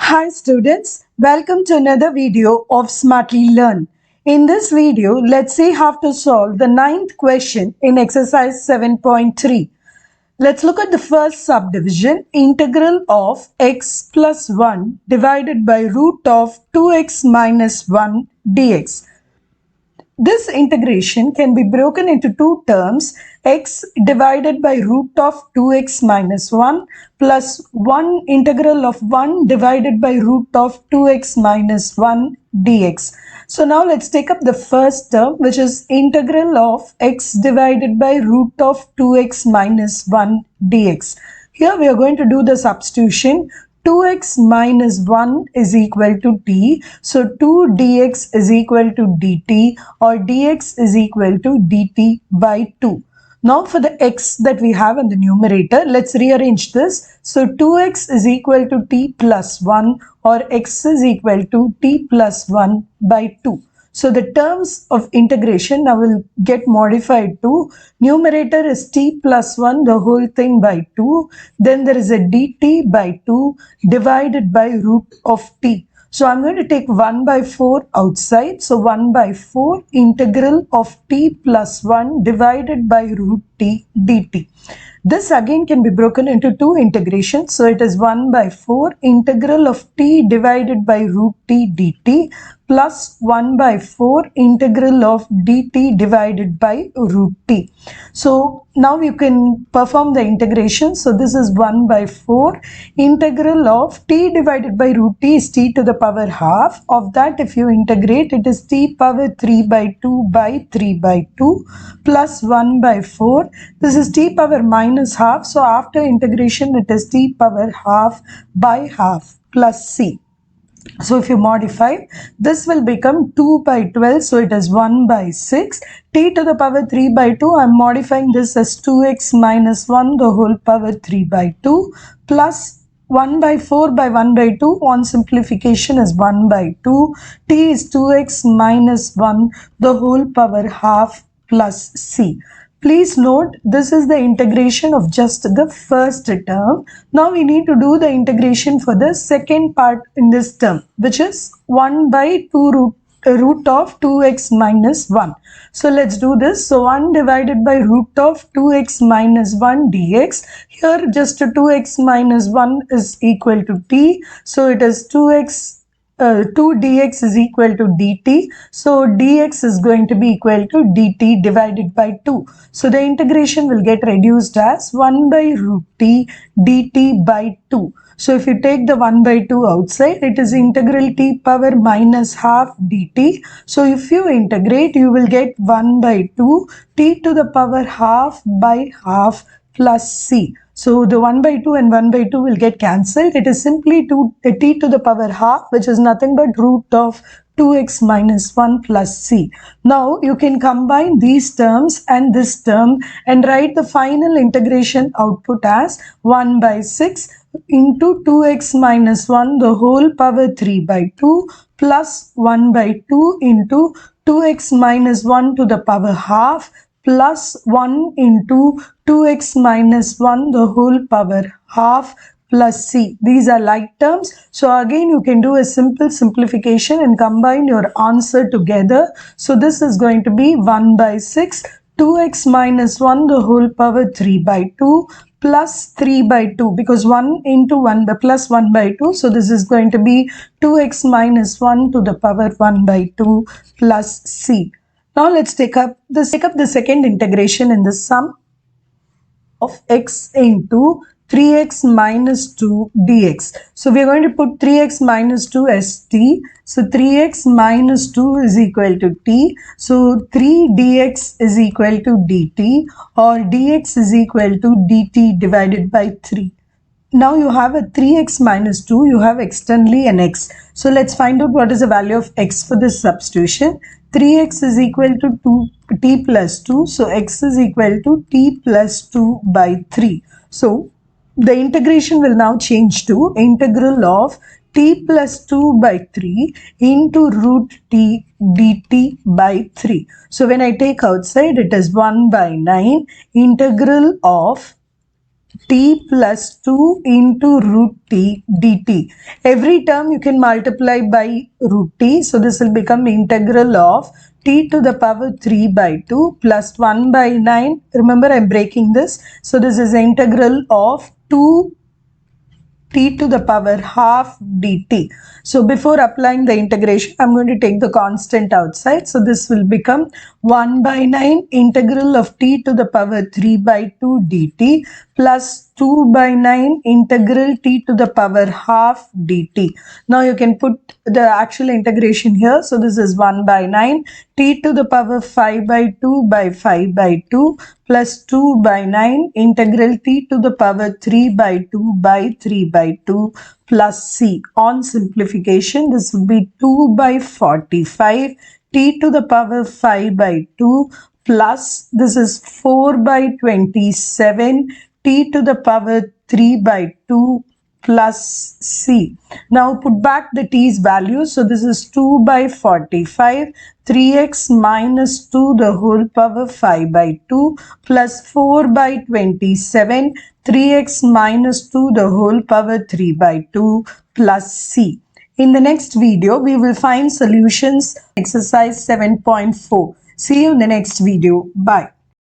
Hi students, welcome to another video of Smartly Learn. In this video, let's see how to solve the ninth question in exercise 7.3. Let's look at the first subdivision, integral of x plus 1 divided by root of 2x minus 1 dx. This integration can be broken into two terms, x divided by root of 2x minus 1 plus 1 integral of 1 divided by root of 2x minus 1 dx. So now let's take up the first term, which is integral of x divided by root of 2x minus 1 dx. Here we are going to do the substitution. 2x minus 1 is equal to t. So 2 dx is equal to dt, or dx is equal to dt by 2. Now for the x that we have in the numerator, let's rearrange this. So 2x is equal to t plus 1, or x is equal to t plus 1 by 2. So the terms of integration now will get modified to numerator is t plus 1 the whole thing by 2. Then there is a dt by 2 divided by root of t. So I'm going to take 1 by 4 outside. So 1 by 4 integral of t plus 1 divided by root t dt. This again can be broken into two integrations. So it is 1 by 4 integral of t divided by root t dt plus 1 by 4 integral of dt divided by root t. So now you can perform the integration. So this is 1 by 4 integral of t divided by root t is t to the power half. Of that, if you integrate, it is t power 3 by 2 by 3 by 2 plus 1 by 4. This is t power minus half. So after integration, it is t power half by half plus c. So if you modify, this will become 2 by 12. So it is 1 by 6. T to the power 3 by 2. I am modifying this as 2x minus 1 the whole power 3 by 2 plus 1 by 4 by 1 by 2. On simplification is 1 by 2. T is 2x minus 1 the whole power half plus c. Please note, this is the integration of just the first term. Now we need to do the integration for the second part in this term, which is 1 by 2 root of 2x minus 1. So let's do this. So 1 divided by root of 2x minus 1 dx. Here just 2x minus 1 is equal to t. So it is 2 dx is equal to dt. So dx is going to be equal to dt divided by 2. So the integration will get reduced as 1 by root t dt by 2. So if you take the 1 by 2 outside, it is integral t power minus half dt. So if you integrate, you will get 1 by 2 t to the power half by half plus c. So the 1 by 2 and 1 by 2 will get cancelled. It is simply t to the power half, which is nothing but root of 2x minus 1 plus c. Now you can combine these terms and this term and write the final integration output as 1 by 6 into 2x minus 1 the whole power 3 by 2 plus 1 by 2 into 2x minus 1 to the power half plus 1 into 2x minus 1 the whole power half plus c. These are like terms. So again you can do a simple simplification and combine your answer together. So this is going to be 1 by 6 2x minus 1 the whole power 3 by 2 plus 3 by 2, because 1 into 1 by plus 1 by 2. So this is going to be 2x minus 1 to the power 1 by 2 plus c. Now let's take up the second integration in the sum of x into 3x minus 2 dx. So we are going to put 3x minus 2 as t. So 3x minus 2 is equal to t. So 3 dx is equal to dt, or dx is equal to dt divided by 3. Now you have a 3x minus 2, you have externally an x. So let's find out what is the value of x for this substitution. 3x is equal to t plus 2. So x is equal to t plus 2 by 3. So the integration will now change to integral of t plus 2 by 3 into root t dt by 3. So when I take outside, it is 1 by 9 integral of t plus 2 into root t dt. Every term you can multiply by root t. So this will become integral of t to the power 3 by 2 plus 1 by 9. Remember, I'm breaking this. So this is integral of 2 t to the power half dt. So before applying the integration, I'm going to take the constant outside. So this will become 1 by 9 integral of t to the power 3 by 2 dt plus 2 by 9 integral t to the power half dt. Now you can put the actual integration here. So this is 1 by 9 t to the power 5 by 2 by 5 by 2 plus 2 by 9 integral t to the power 3 by 2 by 3 by 2 plus c. On simplification, this will be 2 by 45 t to the power 5 by 2 plus this is 4 by 27 t to the power 3 by 2 plus c. Now put back the t's values. So this is 2 by 45, 3x minus 2 the whole power 5 by 2 plus 4 by 27, 3x minus 2 the whole power 3 by 2 plus c. In the next video, we will find solutions exercise 7.4. See you in the next video. Bye.